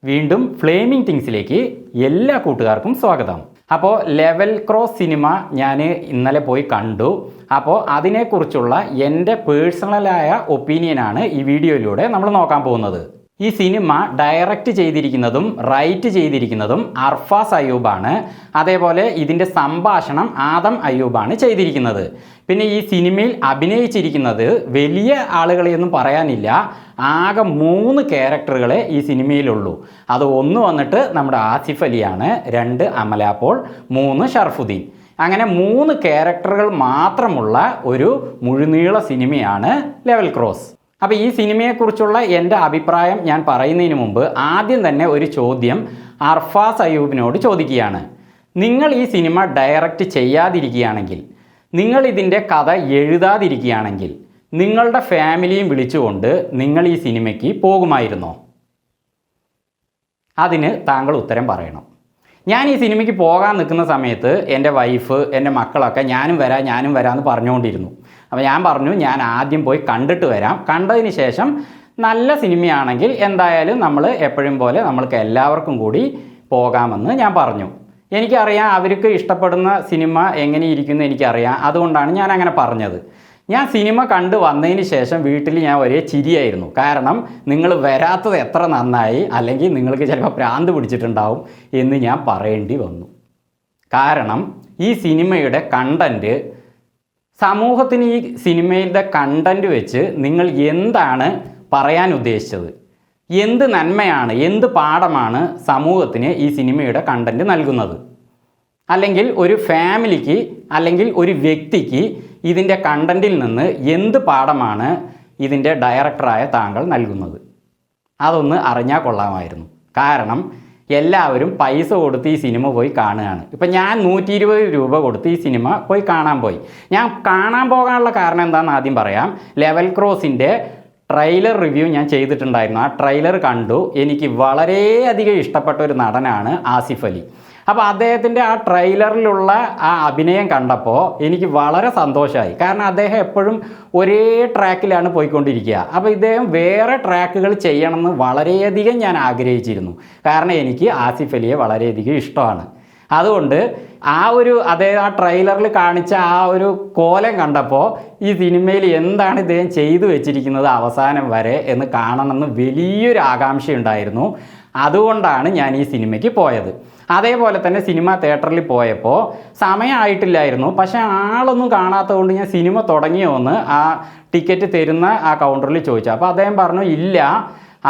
വീണ്ടും ഫ്ലേമിംഗ് തിങ്സിലേക്ക് എല്ലാ കൂട്ടുകാർക്കും സ്വാഗതം. അപ്പോൾ ലെവൽ ക്രോസ് സിനിമ ഞാൻ ഇന്നലെ പോയി കണ്ടു. അപ്പോൾ അതിനെക്കുറിച്ചുള്ള എൻ്റെ പേഴ്സണലായ ഒപ്പീനിയനാണ് ഈ വീഡിയോയിലൂടെ നമ്മൾ നോക്കാൻ പോകുന്നത്. ഈ സിനിമ ഡയറക്റ്റ് ചെയ്തിരിക്കുന്നതും റൈറ്റ് ചെയ്തിരിക്കുന്നതും അർഫാസ് അയ്യൂബാണ്. അതേപോലെ ഇതിൻ്റെ സംഭാഷണം ആദം അയ്യൂബാണ് ചെയ്തിരിക്കുന്നത്. പിന്നെ ഈ സിനിമയിൽ അഭിനയിച്ചിരിക്കുന്നത് വലിയ ആളുകളെയൊന്നും പറയാനില്ല. ആകെ 3 ക്യാരക്ടറുകളെ ഈ സിനിമയിലുള്ളൂ. അത് ഒന്ന് വന്നിട്ട് നമ്മുടെ ആസിഫ് അലിയാണ്, 2 അമല പോൾ, 3 ഷർഫുദ്ദീൻ. അങ്ങനെ 3 ക്യാരക്ടറുകൾ മാത്രമുള്ള ഒരു മുഴുനീള സിനിമയാണ് ലെവൽ ക്രോസ്. അപ്പോൾ ഈ സിനിമയെക്കുറിച്ചുള്ള എൻ്റെ അഭിപ്രായം ഞാൻ പറയുന്നതിന് മുമ്പ് ആദ്യം തന്നെ ഒരു ചോദ്യം അർഫാസ് അയ്യൂബിനോട് ചോദിക്കുകയാണ്. നിങ്ങൾ ഈ സിനിമ ഡയറക്റ്റ് ചെയ്യാതിരിക്കുകയാണെങ്കിൽ, നിങ്ങൾ ഇതിൻ്റെ കഥ എഴുതാതിരിക്കുകയാണെങ്കിൽ, നിങ്ങളുടെ ഫാമിലിയും വിളിച്ചുകൊണ്ട് നിങ്ങൾ ഈ സിനിമയ്ക്ക് പോകുമായിരുന്നോ? അതിന് താങ്കൾ ഉത്തരം പറയണം. ഞാൻ ഈ സിനിമയ്ക്ക് പോകാൻ നിൽക്കുന്ന സമയത്ത് എൻ്റെ വൈഫ്, എൻ്റെ മക്കളൊക്കെ ഞാനും വരാമെന്ന് പറഞ്ഞുകൊണ്ടിരുന്നു. അപ്പോൾ ഞാൻ പറഞ്ഞു, ഞാൻ ആദ്യം പോയി കണ്ടിട്ട് വരാം. കണ്ടതിന് ശേഷം നല്ല സിനിമയാണെങ്കിൽ എന്തായാലും നമ്മൾ എപ്പോഴും പോലെ നമ്മൾക്ക് എല്ലാവർക്കും കൂടി പോകാമെന്ന് ഞാൻ പറഞ്ഞു. എനിക്കറിയാം അവർക്ക് ഇഷ്ടപ്പെടുന്ന സിനിമ എങ്ങനെയിരിക്കുന്നു എനിക്കറിയാം. അതുകൊണ്ടാണ് ഞാൻ അങ്ങനെ പറഞ്ഞത്. ഞാൻ സിനിമ കണ്ടു വന്നതിന് ശേഷം വീട്ടിൽ ഞാൻ ഒരേ ചിരിയായിരുന്നു. കാരണം നിങ്ങൾ വരാത്തത് എത്ര നന്നായി, അല്ലെങ്കിൽ നിങ്ങൾക്ക് ചിലപ്പോൾ ഭ്രാന്ത് പിടിച്ചിട്ടുണ്ടാവും എന്ന് ഞാൻ പറയേണ്ടി വന്നു. കാരണം ഈ സിനിമയുടെ കണ്ടൻറ്റ്, സമൂഹത്തിന് ഈ സിനിമയുടെ കണ്ടൻറ്റ് വെച്ച് നിങ്ങൾ എന്താണ് പറയാൻ ഉദ്ദേശിച്ചത്? എന്ത് നന്മയാണ്, എന്ത് പാഠമാണ് സമൂഹത്തിന് ഈ സിനിമയുടെ കണ്ടൻറ്റ് നൽകുന്നത്? അല്ലെങ്കിൽ ഒരു ഫാമിലിക്ക്, അല്ലെങ്കിൽ ഒരു വ്യക്തിക്ക് ഇതിൻ്റെ കണ്ടൻറ്റിൽ നിന്ന് എന്ത് പാഠമാണ് ഇതിൻ്റെ ഡയറക്ടറായ താങ്കൾ നൽകുന്നത്? അതൊന്ന് അറിഞ്ഞാൽ കൊള്ളാമായിരുന്നു. കാരണം എല്ലാവരും പൈസ കൊടുത്ത് ഈ സിനിമ പോയി കാണുകയാണ്. ഇപ്പം ഞാൻ 120 രൂപ കൊടുത്ത് ഈ സിനിമ പോയി കാണാൻ പോയി. ഞാൻ കാണാൻ പോകാനുള്ള കാരണം എന്താണെന്ന് ആദ്യം പറയാം. ലെവൽ ക്രോസിൻ്റെ ട്രെയിലർ റിവ്യൂ ഞാൻ ചെയ്തിട്ടുണ്ടായിരുന്നു. ആ ട്രെയിലർ കണ്ടു. എനിക്ക് വളരെയധികം ഇഷ്ടപ്പെട്ട ഒരു നടനാണ് ആസിഫ് അലി. അപ്പോൾ അദ്ദേഹത്തിൻ്റെ ആ ട്രെയിലറിലുള്ള ആ അഭിനയം കണ്ടപ്പോൾ എനിക്ക് വളരെ സന്തോഷമായി. കാരണം അദ്ദേഹം എപ്പോഴും ഒരേ ട്രാക്കിലാണ് പോയിക്കൊണ്ടിരിക്കുക. അപ്പോൾ ഇദ്ദേഹം വേറെ ട്രാക്കുകൾ ചെയ്യണമെന്ന് വളരെയധികം ഞാൻ ആഗ്രഹിച്ചിരുന്നു. കാരണം എനിക്ക് ആസിഫ് അലിയെ വളരെയധികം ഇഷ്ടമാണ്. അതുകൊണ്ട് ആ ട്രെയിലറിൽ കാണിച്ച ആ ഒരു കോലം കണ്ടപ്പോൾ ഈ സിനിമയിൽ എന്താണ് ഇദ്ദേഹം ചെയ്തു വെച്ചിരിക്കുന്നത് അവസാനം വരെ എന്ന് കാണണമെന്ന് വലിയൊരു ആകാംക്ഷയുണ്ടായിരുന്നു. അതുകൊണ്ടാണ് ഞാൻ ഈ സിനിമയ്ക്ക് പോയത്. അതേപോലെ തന്നെ സിനിമ തിയേറ്ററിൽ പോയപ്പോൾ സമയമായിട്ടില്ലായിരുന്നു. പക്ഷേ ആളൊന്നും കാണാത്തതുകൊണ്ട് ഞാൻ സിനിമ തുടങ്ങിയോന്ന് ആ ടിക്കറ്റ് തരുന്ന ആ കൗണ്ടറിൽ ചോദിച്ചു. അപ്പോൾ അദ്ദേഹം പറഞ്ഞു ഇല്ല.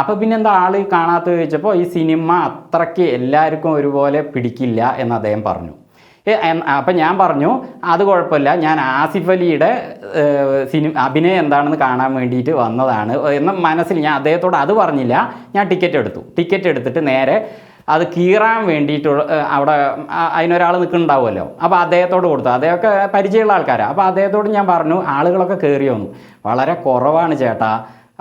അപ്പോൾ പിന്നെ എന്താ ആൾ കാണാത്തത് ചോദിച്ചപ്പോൾ ഈ സിനിമ അത്രയ്ക്ക് എല്ലാവർക്കും ഒരുപോലെ പിടിക്കില്ല എന്ന് അദ്ദേഹം പറഞ്ഞു. അപ്പം ഞാൻ പറഞ്ഞു അത് കുഴപ്പമില്ല, ഞാൻ ആസിഫ് അലിയുടെ അഭിനയം എന്താണെന്ന് കാണാൻ വേണ്ടിയിട്ട് വന്നതാണ് എന്ന മനസ്സിൽ ഞാൻ അദ്ദേഹത്തോട് അത് പറഞ്ഞില്ല. ഞാൻ ടിക്കറ്റ് എടുത്തിട്ട് നേരെ അത് കീറാൻ വേണ്ടിയിട്ടുള്ള അവിടെ അതിനൊരാൾ നിൽക്കുന്നുണ്ടാവുമല്ലോ. അപ്പോൾ അദ്ദേഹത്തോട് കൊടുത്തു. അദ്ദേഹമൊക്കെ പരിചയമുള്ള ആൾക്കാരാണ്. അപ്പോൾ അദ്ദേഹത്തോട് ഞാൻ പറഞ്ഞു ആളുകളൊക്കെ കയറി വന്നു. വളരെ കുറവാണ് ചേട്ടാ,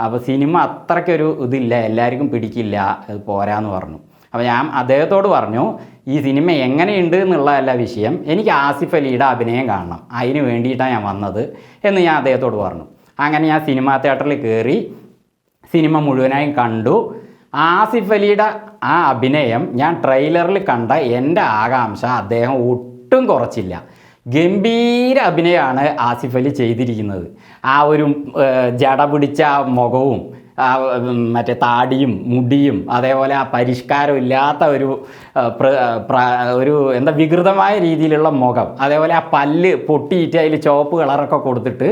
അപ്പോൾ സിനിമ അത്രയ്ക്കൊരു ഇതില്ല, എല്ലാവർക്കും പിടിക്കില്ല, അത് പോരാന്ന് പറഞ്ഞു. അപ്പോൾ ഞാൻ അദ്ദേഹത്തോട് പറഞ്ഞു ഈ സിനിമ എങ്ങനെയുണ്ട് എന്നുള്ളതല്ല വിഷയം, എനിക്ക് ആസിഫ് അലിയുടെ അഭിനയം കാണണം, അതിന് വേണ്ടിയിട്ടാണ് ഞാൻ വന്നത് എന്ന് ഞാൻ അദ്ദേഹത്തോട് പറഞ്ഞു. അങ്ങനെ ഞാൻ സിനിമാ തിയേറ്ററിൽ കയറി സിനിമ മുഴുവനായും കണ്ടു. ആസിഫ് അലിയുടെ ആ അഭിനയം ഞാൻ ട്രെയിലറിൽ കണ്ട എൻ്റെ ആകാംക്ഷ അദ്ദേഹം ഒട്ടും കുറച്ചില്ല. ഗംഭീര അഭിനയമാണ് ആസിഫ് അലി ചെയ്തിരിക്കുന്നത്. ആ ഒരു ജട പിടിച്ച മുഖവും മറ്റേ താടിയും മുടിയും അതേപോലെ ആ പരിഷ്കാരമില്ലാത്ത ഒരു എന്താ വികൃതമായ രീതിയിലുള്ള മുഖം, അതേപോലെ ആ പല്ല് പൊട്ടിയിട്ട് അതിൽ ചുവപ്പ് കളറൊക്കെ കൊടുത്തിട്ട്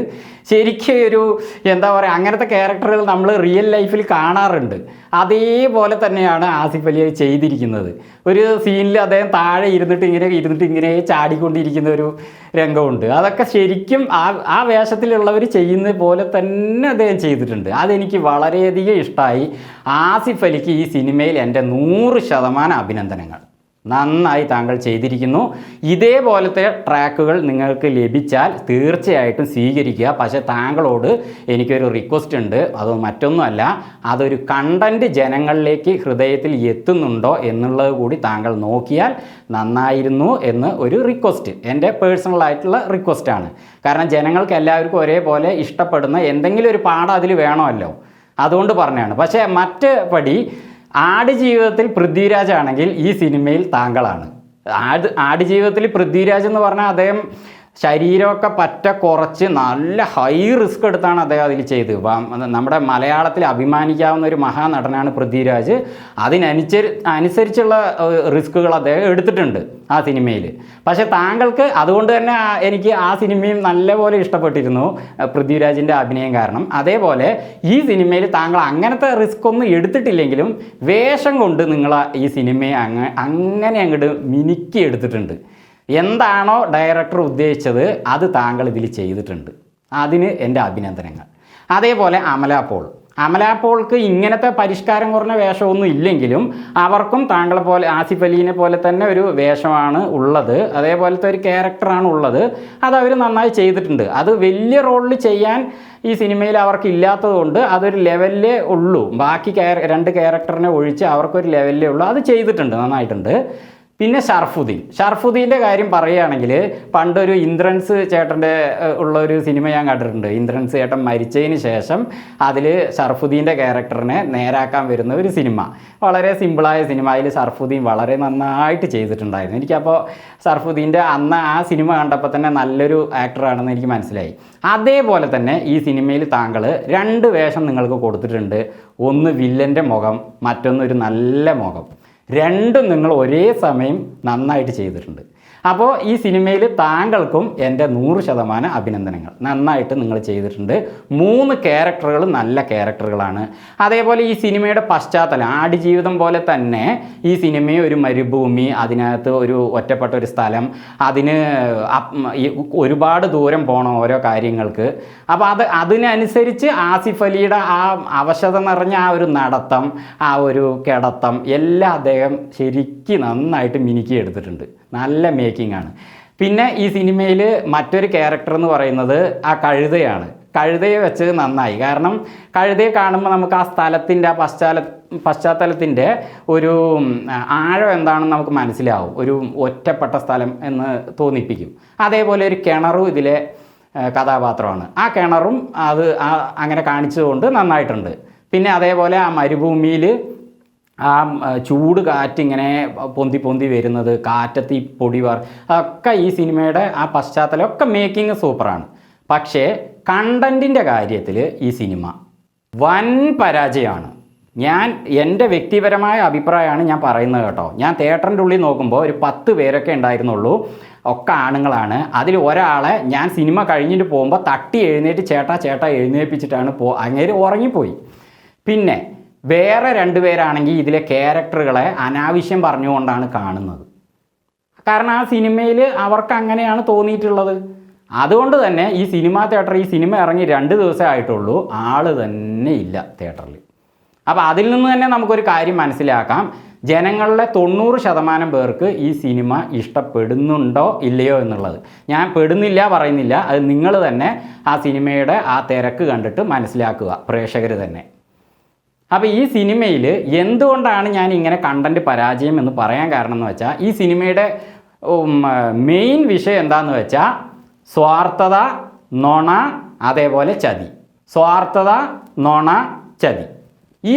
ശരിക്കും ഒരു എന്താ പറയുക, അങ്ങനത്തെ ക്യാരക്ടറുകൾ നമ്മൾ റിയൽ ലൈഫിൽ കാണാറുണ്ട്. അതേപോലെ തന്നെയാണ് ആസിഫ് അലി ചെയ്തിരിക്കുന്നത്. ഒരു സീനിൽ അദ്ദേഹം താഴെ ഇരുന്നിട്ട് ഇങ്ങനെ ചാടിക്കൊണ്ടിരിക്കുന്ന ഒരു രംഗമുണ്ട്. അതൊക്കെ ശരിക്കും ആ വേഷത്തിലുള്ളവർ ചെയ്യുന്ന പോലെ തന്നെ അദ്ദേഹം ചെയ്തിട്ടുണ്ട്. അതെനിക്ക് വളരെയധികം ഇഷ്ടമായി. ആസിഫ് അലിക്ക് ഈ സിനിമയിൽ എൻ്റെ 100% അഭിനന്ദനങ്ങൾ. നന്നായി താങ്കൾ ചെയ്തിരിക്കുന്നു. ഇതേപോലത്തെ ട്രാക്കുകൾ നിങ്ങൾക്ക് ലഭിച്ചാൽ തീർച്ചയായിട്ടും സ്വീകരിക്കുക. പക്ഷേ താങ്കളോട് എനിക്കൊരു റിക്വസ്റ്റ് ഉണ്ട്. അത് മറ്റൊന്നുമല്ല, അതൊരു കണ്ടൻറ്റ് ജനങ്ങളിലേക്ക് ഹൃദയത്തിൽ എത്തുന്നുണ്ടോ എന്നുള്ളത് കൂടി താങ്കൾ നോക്കിയാൽ നന്നായിരുന്നു എന്ന് ഒരു റിക്വസ്റ്റ്, എൻ്റെ പേഴ്സണലായിട്ടുള്ള റിക്വസ്റ്റാണ്. കാരണം ജനങ്ങൾക്ക് എല്ലാവർക്കും ഒരേപോലെ ഇഷ്ടപ്പെടുന്ന എന്തെങ്കിലും ഒരു പാഠം അതിൽ വേണമല്ലോ, അതുകൊണ്ട് പറഞ്ഞതാണ്. പക്ഷേ മറ്റ് പടി ആടുജീവിതത്തിൽ പൃഥ്വിരാജ് ആണെങ്കിൽ ഈ സിനിമയിൽ താങ്കളാണ്. ആടുജീവിതത്തിൽ പൃഥ്വിരാജ് എന്ന് പറഞ്ഞാൽ അദ്ദേഹം ശരീരമൊക്കെ പറ്റ കുറച്ച് നല്ല ഹൈ റിസ്ക് എടുത്താണ് അദ്ദേഹം അതിൽ ചെയ്തത്. നമ്മുടെ മലയാളത്തിൽ അഭിമാനിക്കാവുന്ന ഒരു മഹാനടനാണ് പൃഥ്വിരാജ്. അനുസരിച്ചുള്ള റിസ്കുകൾ അദ്ദേഹം എടുത്തിട്ടുണ്ട് ആ സിനിമയിൽ. പക്ഷേ താങ്കൾക്ക് അതുകൊണ്ട് തന്നെ എനിക്ക് ആ സിനിമയും നല്ലപോലെ ഇഷ്ടപ്പെട്ടിരുന്നു, പൃഥ്വിരാജിൻ്റെ അഭിനയം കാരണം. അതേപോലെ ഈ സിനിമയിൽ താങ്കൾ അങ്ങനത്തെ റിസ്ക് ഒന്നും എടുത്തിട്ടില്ലെങ്കിലും വേഷം കൊണ്ട് നിങ്ങൾ ഈ സിനിമയെ അങ്ങനെ അങ്ങോട്ട് മിനുക്കി എടുത്തിട്ടുണ്ട്. എന്താണോ ഡയറക്ടർ ഉദ്ദേശിച്ചത് അത് താങ്കൾ ഇതിൽ ചെയ്തിട്ടുണ്ട്. അതിന് എൻ്റെ അഭിനന്ദനങ്ങൾ. അതേപോലെ അമല പോൾക്ക് ഇങ്ങനത്തെ പരിഷ്കാരം കുറഞ്ഞ വേഷമൊന്നും ഇല്ലെങ്കിലും അവർക്കും താങ്കളെ പോലെ ആസിഫ് അലീനെ പോലെ തന്നെ ഒരു വേഷമാണ് ഉള്ളത്, അതേപോലത്തെ ഒരു ക്യാരക്ടറാണ് ഉള്ളത്. അതവർ നന്നായി ചെയ്തിട്ടുണ്ട്. അത് വലിയ റോളിൽ ചെയ്യാൻ ഈ സിനിമയിൽ അവർക്ക് ഇല്ലാത്തത് കൊണ്ട് അതൊരു ലെവലിലേ ഉള്ളൂ. ബാക്കി 2 ക്യാരക്ടറിനെ ഒഴിച്ച് അവർക്കൊരു ലെവലിലേ ഉള്ളൂ. അത് ചെയ്തിട്ടുണ്ട്, നന്നായിട്ടുണ്ട്. പിന്നെ ഷർഫുദ്ദീൻ്റെ കാര്യം പറയുകയാണെങ്കിൽ പണ്ടൊരു ഇന്ദ്രൻസ് ചേട്ടൻ്റെ ഉള്ളൊരു സിനിമ ഞാൻ കണ്ടിട്ടുണ്ട്. ഇന്ദ്രൻസ് ചേട്ടൻ മരിച്ചതിന് ശേഷം അതിൽ ഷർഫുദ്ദീൻ്റെ ക്യാരക്ടറിനെ നേരാക്കാൻ വരുന്ന ഒരു സിനിമ, വളരെ സിമ്പിളായ സിനിമ. അതിൽ ഷർഫുദ്ദീൻ വളരെ നന്നായിട്ട് ചെയ്തിട്ടുണ്ടായിരുന്നു. എനിക്കപ്പോൾ ഷർഫുദ്ദീൻ്റെ അന്ന് ആ സിനിമ കണ്ടപ്പോൾ തന്നെ നല്ലൊരു ആക്ടറാണെന്ന് എനിക്ക് മനസ്സിലായി. അതേപോലെ തന്നെ ഈ സിനിമയിൽ താങ്കൾ 2 വേഷം നിങ്ങൾക്ക് കൊടുത്തിട്ടുണ്ട്. ഒന്ന് വില്ലൻ്റെ മുഖം, മറ്റൊന്നൊരു നല്ല മുഖം. രണ്ടും നിങ്ങൾ ഒരേ സമയം നന്നായിട്ട് ചെയ്തിട്ടുണ്ട്. അപ്പോൾ ഈ സിനിമയിൽ താങ്കൾക്കും എൻ്റെ 100% അഭിനന്ദനങ്ങൾ. നന്നായിട്ട് നിങ്ങൾ ചെയ്തിട്ടുണ്ട്. 3 ക്യാരക്ടറുകൾ നല്ല ക്യാരക്ടറുകളാണ്. അതേപോലെ ഈ സിനിമയുടെ പശ്ചാത്തലം ആടുജീവിതം പോലെ തന്നെ ഈ സിനിമയെ ഒരു മരുഭൂമി, അതിനകത്ത് ഒരു ഒറ്റപ്പെട്ട ഒരു സ്ഥലം, അതിന് ഒരുപാട് ദൂരം പോകണം ഓരോ കാര്യങ്ങൾക്ക്. അപ്പോൾ അതിനനുസരിച്ച് ആസിഫ് അലിയുടെ ആ അവശത നിറഞ്ഞ ആ ഒരു നടത്തം, ആ ഒരു കിടത്തം എല്ലാം അദ്ദേഹം ശരിക്കും നന്നായിട്ട് മിനുക്കി എടുത്തിട്ടുണ്ട്. നല്ല മേക്കിംഗ് ആണ്. പിന്നെ ഈ സിനിമയിൽ മറ്റൊരു ക്യാരക്ടർ എന്ന് പറയുന്നത് ആ കഴുതയാണ്. കഴുതയെ വെച്ച് നന്നായി. കാരണം കഴുതയെ കാണുമ്പോൾ നമുക്ക് ആ സ്ഥലത്തിൻ്റെ ആ പശ്ചാത്തലത്തിൻ്റെ ഒരു ആഴം എന്താണെന്ന് നമുക്ക് മനസ്സിലാവും. ഒരു ഒറ്റപ്പെട്ട സ്ഥലം എന്ന് തോന്നിപ്പിക്കും. അതേപോലെ ഒരു കിണറും ഇതിലെ കഥാപാത്രമാണ്. ആ കിണറും അങ്ങനെ കാണിച്ചതുകൊണ്ട് നന്നായിട്ടുണ്ട്. പിന്നെ അതേപോലെ ആ മരുഭൂമിയിൽ ആ ചൂട് കാറ്റിങ്ങനെ പൊന്തി വരുന്നത്, കാറ്റത്ത് ഈ പൊടിവാർ, അതൊക്കെ ഈ സിനിമയുടെ ആ പശ്ചാത്തലമൊക്കെ മേക്കിംഗ് സൂപ്പറാണ്. പക്ഷേ കണ്ടൻറ്റിൻ്റെ കാര്യത്തിൽ ഈ സിനിമ വൻ പരാജയമാണ്. എൻ്റെ വ്യക്തിപരമായ അഭിപ്രായമാണ് ഞാൻ പറയുന്നത് കേട്ടോ. ഞാൻ തിയേറ്ററിൻ്റെ ഉള്ളിൽ നോക്കുമ്പോൾ ഒരു 10 പേരൊക്കെ ഉണ്ടായിരുന്നുള്ളൂ, ഒക്കെ ആണുങ്ങളാണ്. അതിൽ ഒരാളെ ഞാൻ സിനിമ കഴിഞ്ഞിട്ട് പോകുമ്പോൾ തട്ടി എഴുന്നേറ്റ് ചേട്ടാ എഴുന്നേൽപ്പിച്ചിട്ടാണ് അങ്ങേര് ഉറങ്ങിപ്പോയി. പിന്നെ വേറെ 2 പേരാണെങ്കിൽ ഇതിലെ ക്യാരക്ടറുകളെ അനാവശ്യം പറഞ്ഞുകൊണ്ടാണ് കാണുന്നത്. കാരണം ആ സിനിമയിൽ അവർക്ക് അങ്ങനെയാണ് തോന്നിയിട്ടുള്ളത്. അതുകൊണ്ട് തന്നെ ഈ സിനിമ ഇറങ്ങി 2 ദിവസമേ ആയിട്ടുള്ളൂ, ആൾ തന്നെ ഇല്ല തിയേറ്ററിൽ. അപ്പോൾ അതിൽ നിന്ന് തന്നെ നമുക്കൊരു കാര്യം മനസ്സിലാക്കാം, ജനങ്ങളിലെ 90% പേർക്ക് ഈ സിനിമ ഇഷ്ടപ്പെടുന്നുണ്ടോ ഇല്ലയോ എന്നുള്ളത്. ഞാൻ പെടുന്നില്ല പറയുന്നില്ല, അത് നിങ്ങൾ തന്നെ ആ സിനിമയുടെ ആ തിരക്ക് കണ്ടിട്ട് മനസ്സിലാക്കുക, പ്രേക്ഷകർ തന്നെ. അപ്പോൾ ഈ സിനിമയിൽ എന്തുകൊണ്ടാണ് ഞാൻ ഇങ്ങനെ കണ്ടൻറ്റ് പരാജയം എന്ന് പറയാൻ കാരണം എന്ന് വെച്ചാൽ, ഈ സിനിമയുടെ മെയിൻ വിഷയം എന്താണെന്ന് വെച്ചാൽ സ്വാർത്ഥത, നുണ, അതേപോലെ ചതി. സ്വാർത്ഥത, നുണ, ചതി. ഈ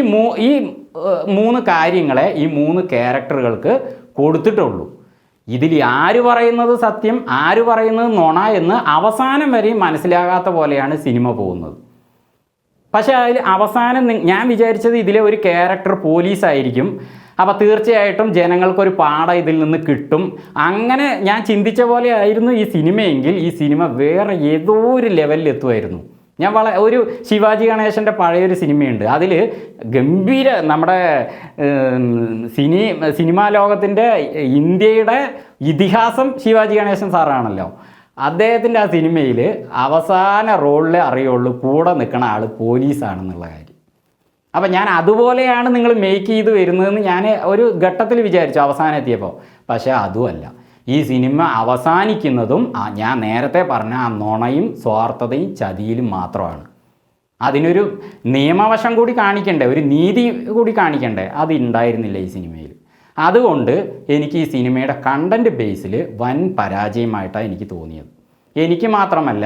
3 കാര്യങ്ങളെ ഈ 3 ക്യാരക്ടറുകൾക്ക് കൊടുത്തിട്ടുള്ളൂ. ഇതിൽ ആര് പറയുന്നത് സത്യം, ആര് പറയുന്നത് നുണ എന്ന് അവസാനം വരെയും മനസ്സിലാകാത്ത പോലെയാണ് സിനിമ പോകുന്നത്. പക്ഷേ അതിൽ അവസാനം ഞാൻ വിചാരിച്ചത് ഇതിലെ ഒരു ക്യാരക്ടർ പോലീസായിരിക്കും. അപ്പോൾ തീർച്ചയായിട്ടും ജനങ്ങൾക്കൊരു പാഠം ഇതിൽ നിന്ന് കിട്ടും. അങ്ങനെ ഞാൻ ചിന്തിച്ച പോലെ ആയിരുന്നു ഈ സിനിമയെങ്കിൽ ഈ സിനിമ വേറെ ഏതോ ഒരു ലെവലിൽ എത്തുമായിരുന്നു. ഞാൻ ഒരു ശിവാജി ഗണേശൻ്റെ പഴയൊരു സിനിമയുണ്ട്, അതിൽ ഗംഭീര നമ്മുടെ സിനിമാ ലോകത്തിൻ്റെ ഇന്ത്യയുടെ ഇതിഹാസം ശിവാജി ഗണേശൻ സാറാണല്ലോ. അദ്ദേഹത്തിൻ്റെ ആ സിനിമയിൽ അവസാന റോളിൽ അറിയുള്ളൂ കൂടെ നിൽക്കുന്ന ആൾ പോലീസാണെന്നുള്ള കാര്യം. അപ്പം ഞാൻ അതുപോലെയാണ് നിങ്ങൾ മേക്ക് ചെയ്ത് വരുന്നതെന്ന് ഞാൻ ഒരു ഘട്ടത്തിൽ വിചാരിച്ചു അവസാനം എത്തിയപ്പോൾ. പക്ഷേ അതുമല്ല, ഈ സിനിമ അവസാനിക്കുന്നതും ഞാൻ നേരത്തെ പറഞ്ഞ ആ നുണയും സ്വാർത്ഥതയും ചതിയിലും മാത്രമാണ്. അതിനൊരു നിയമവശം കൂടി കാണിക്കണ്ടേ, ഒരു നീതി കൂടി കാണിക്കണ്ടേ, അതുണ്ടായിരുന്നില്ല ഈ സിനിമയിൽ. അതുകൊണ്ട് എനിക്ക് ഈ സിനിമയുടെ കണ്ടൻറ്റ് ബേസിൽ വൻ പരാജയമായിട്ടാണ് എനിക്ക് തോന്നിയത്. എനിക്ക് മാത്രമല്ല,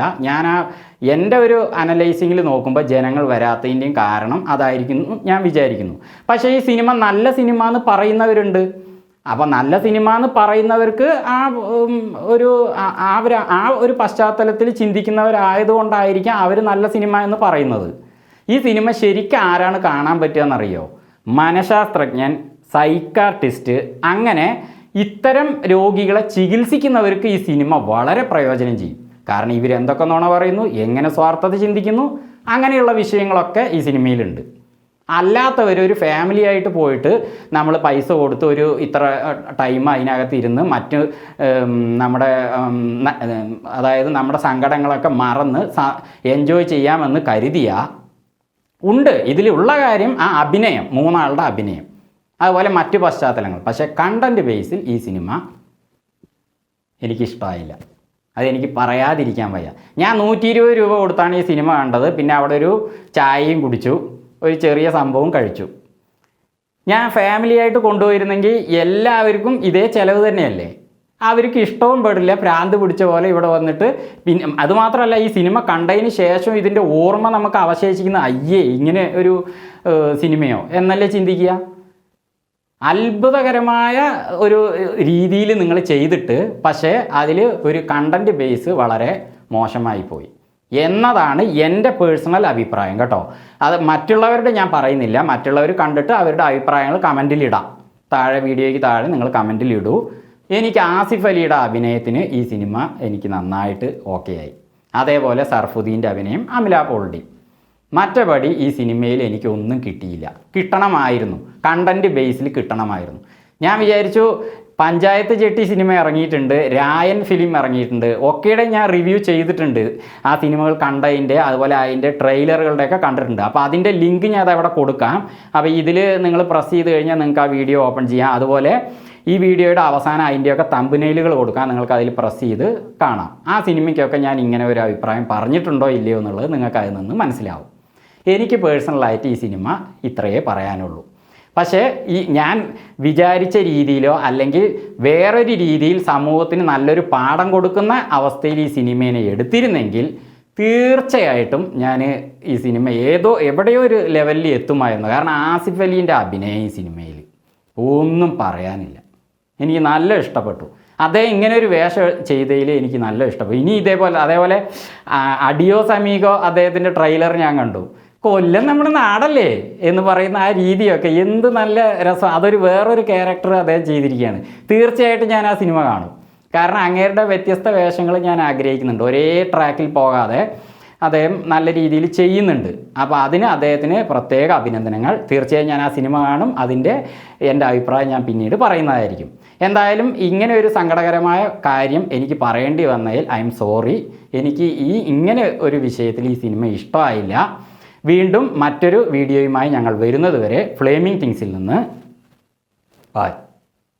എൻ്റെ ഒരു അനലൈസിങ്ങിൽ നോക്കുമ്പോൾ ജനങ്ങൾ വരാത്തതിൻ്റെയും കാരണം അതായിരിക്കും ഞാൻ വിചാരിക്കുന്നു. പക്ഷേ ഈ സിനിമ നല്ല സിനിമ എന്ന് പറയുന്നവരുണ്ട്. അപ്പോൾ നല്ല സിനിമ എന്ന് പറയുന്നവർക്ക് ആ ഒരു പശ്ചാത്തലത്തിൽ ചിന്തിക്കുന്നവരായതുകൊണ്ടായിരിക്കാം അവർ നല്ല സിനിമ എന്ന് പറയുന്നത്. ഈ സിനിമ ശരിക്കും ആരാണ് കാണാൻ പറ്റുകയെന്നറിയോ? മനഃശാസ്ത്രജ്ഞൻ, സൈക്കാർട്ടിസ്റ്റ്, അങ്ങനെ ഇത്തരം രോഗികളെ ചികിത്സിക്കുന്നവർക്ക് ഈ സിനിമ വളരെ പ്രയോജനം ചെയ്യും. കാരണം ഇവരെന്തൊക്കെ നുണ പറയുന്നു, എങ്ങനെ സ്വാർത്ഥത ചിന്തിക്കുന്നു, അങ്ങനെയുള്ള വിഷയങ്ങളൊക്കെ ഈ സിനിമയിലുണ്ട്. അല്ലാത്തവർ ഒരു ഫാമിലി ആയിട്ട് പോയിട്ട് നമ്മൾ പൈസ കൊടുത്ത് ഒരു ഇത്ര ടൈം അതിനകത്ത് ഇരുന്ന് അതായത് നമ്മുടെ സങ്കടങ്ങളൊക്കെ മറന്ന് എൻജോയ് ചെയ്യാമെന്ന് ഉണ്ട്. ഇതിലുള്ള കാര്യം ആ അഭിനയം, മൂന്നാളുടെ അഭിനയം, അതുപോലെ മറ്റു പശ്ചാത്തലങ്ങൾ. പക്ഷേ കണ്ടൻറ് ബേസിൽ ഈ സിനിമ എനിക്കിഷ്ടമായില്ല. അതെനിക്ക് പറയാതിരിക്കാൻ വയ്യ. ഞാൻ 120 രൂപ കൊടുത്താണ് ഈ സിനിമ കണ്ടത്. പിന്നെ അവിടെ ഒരു ചായയും കുടിച്ചു, ഒരു ചെറിയ സംഭവം കഴിച്ചു. ഞാൻ ഫാമിലി ആയിട്ട് കൊണ്ടുപോയിരുന്നെങ്കിൽ എല്ലാവർക്കും ഇതേ ചിലവ് തന്നെയല്ലേ. അവർക്ക് ഇഷ്ടവും പെടില്ല, ഭ്രാന്ത് പിടിച്ച പോലെ ഇവിടെ വന്നിട്ട്. പിന്നെ അതുമാത്രമല്ല, ഈ സിനിമ കണ്ടതിന് ശേഷം ഇതിൻ്റെ ഓർമ്മ നമുക്ക് അവശേഷിക്കുന്ന, അയ്യേ ഇങ്ങനെ ഒരു സിനിമയോ എന്നല്ലേ ചിന്തിക്കുക. അത്ഭുതകരമായ ഒരു രീതിയിൽ നിങ്ങൾ ചെയ്തിട്ട് പക്ഷേ അതിൽ ഒരു കണ്ടൻറ് ബേസ് വളരെ മോശമായിപ്പോയി എന്നതാണ് എൻ്റെ പേഴ്സണൽ അഭിപ്രായം കേട്ടോ. അത് മറ്റുള്ളവരുടെ ഞാൻ പറയുന്നില്ല. മറ്റുള്ളവർ കണ്ടിട്ട് അവരുടെ അഭിപ്രായങ്ങൾ കമൻറ്റിലിടാം. വീഡിയോയ്ക്ക് താഴെ നിങ്ങൾ കമൻറ്റിലിടൂ. എനിക്ക് ആസിഫ് അലിയുടെ അഭിനയത്തിന് ഈ സിനിമ എനിക്ക് നന്നായിട്ട് ഓക്കെ ആയി. അതേപോലെ സർഫുദ്ദീൻ്റെ അഭിനയം, അമല പോൾഡി. മറ്റപടി ഈ സിനിമയിൽ എനിക്കൊന്നും കിട്ടിയില്ല. കിട്ടണമായിരുന്നു, കണ്ടൻറ് ബേസിൽ കിട്ടണമായിരുന്നു. ഞാൻ വിചാരിച്ചു പഞ്ചായത്ത് ചെട്ടി സിനിമ ഇറങ്ങിയിട്ടുണ്ട്, രായൻ ഫിലിം ഇറങ്ങിയിട്ടുണ്ട്, ഒക്കെയുടെ ഞാൻ റിവ്യൂ ചെയ്തിട്ടുണ്ട്. ആ സിനിമകൾ കണ്ടതിൻ്റെ, അതുപോലെ അതിൻ്റെ ട്രെയിലറുകളുടെയൊക്കെ കണ്ടിട്ടുണ്ട്. അപ്പോൾ അതിൻ്റെ ലിങ്ക് ഞാൻ അതവിടെ കൊടുക്കാം. അപ്പോൾ ഇതിൽ നിങ്ങൾ പ്രസ് ചെയ്ത് കഴിഞ്ഞാൽ നിങ്ങൾക്ക് ആ വീഡിയോ ഓപ്പൺ ചെയ്യാം. അതുപോലെ ഈ വീഡിയോയുടെ അവസാനം അതിൻ്റെയൊക്കെ തമ്പനെയിലുകൾ കൊടുക്കാം, നിങ്ങൾക്ക് അതിൽ പ്രസ് ചെയ്ത് കാണാം. ആ സിനിമയ്ക്കൊക്കെ ഞാൻ ഇങ്ങനെ ഒരു അഭിപ്രായം പറഞ്ഞിട്ടുണ്ടോ ഇല്ലയോ എന്നുള്ളത് നിങ്ങൾക്ക് അതിൽ നിന്ന് മനസ്സിലാവും. എനിക്ക് പേഴ്സണലായിട്ട് ഈ സിനിമ ഇത്രയേ പറയാനുള്ളൂ. പക്ഷേ ഞാൻ വിചാരിച്ച രീതിയിലോ അല്ലെങ്കിൽ വേറൊരു രീതിയിൽ സമൂഹത്തിന് നല്ലൊരു പാഠം കൊടുക്കുന്ന അവസ്ഥയിൽ ഈ സിനിമയെ എടുത്തിരുന്നെങ്കിൽ തീർച്ചയായിട്ടും ഞാൻ ഈ സിനിമ എവിടെയോ ഒരു ലെവലിൽ എത്തുമായിരുന്നു. കാരണം ആസിഫ് അലീൻ്റെ അഭിനയം ഈ സിനിമയിൽ ഒന്നും പറയാനില്ല. എനിക്ക് നല്ല ഇഷ്ടപ്പെട്ടു. ഇങ്ങനെ ഒരു വേഷം ചെയ്തതിൽ എനിക്ക് നല്ല ഇഷ്ടപ്പെട്ടു. ഇനി അതേപോലെ അഡിയോസ് അമീഗോ അദ്ദേഹത്തിൻ്റെ ട്രെയിലർ ഞാൻ കണ്ടു. കൊല്ലം നമ്മുടെ നാടല്ലേ എന്ന് പറയുന്ന ആ രീതിയൊക്കെ എന്ത് നല്ല രസം. അതൊരു വേറൊരു ക്യാരക്ടർ അദ്ദേഹം ചെയ്തിരിക്കുകയാണ്. തീർച്ചയായിട്ടും ഞാൻ ആ സിനിമ കാണും. കാരണം അങ്ങേരുടെ വ്യത്യസ്ത വേഷങ്ങൾ ഞാൻ ആഗ്രഹിക്കുന്നുണ്ട്. ഒരേ ട്രാക്കിൽ പോകാതെ അദ്ദേഹം നല്ല രീതിയിൽ ചെയ്യുന്നുണ്ട്. അപ്പോൾ അതിന് അദ്ദേഹത്തിന് പ്രത്യേക അഭിനന്ദനങ്ങൾ. തീർച്ചയായും ഞാൻ ആ സിനിമ കാണും. എൻ്റെ അഭിപ്രായം ഞാൻ പിന്നീട് പറയുന്നതായിരിക്കും. എന്തായാലും ഇങ്ങനെ ഒരു സങ്കടകരമായ കാര്യം എനിക്ക് പറയേണ്ടി വന്നതിൽ ഐ എം സോറി. എനിക്ക് ഇങ്ങനെ ഒരു വിഷയത്തിൽ ഈ സിനിമ ഇഷ്ടമായില്ല. വീണ്ടും മറ്റൊരു വീഡിയോയുമായി ഞങ്ങൾ വരുന്നത് വരെ ഫ്ലേമിംഗ് തിങ്സിൽ നിന്ന് ബൈ.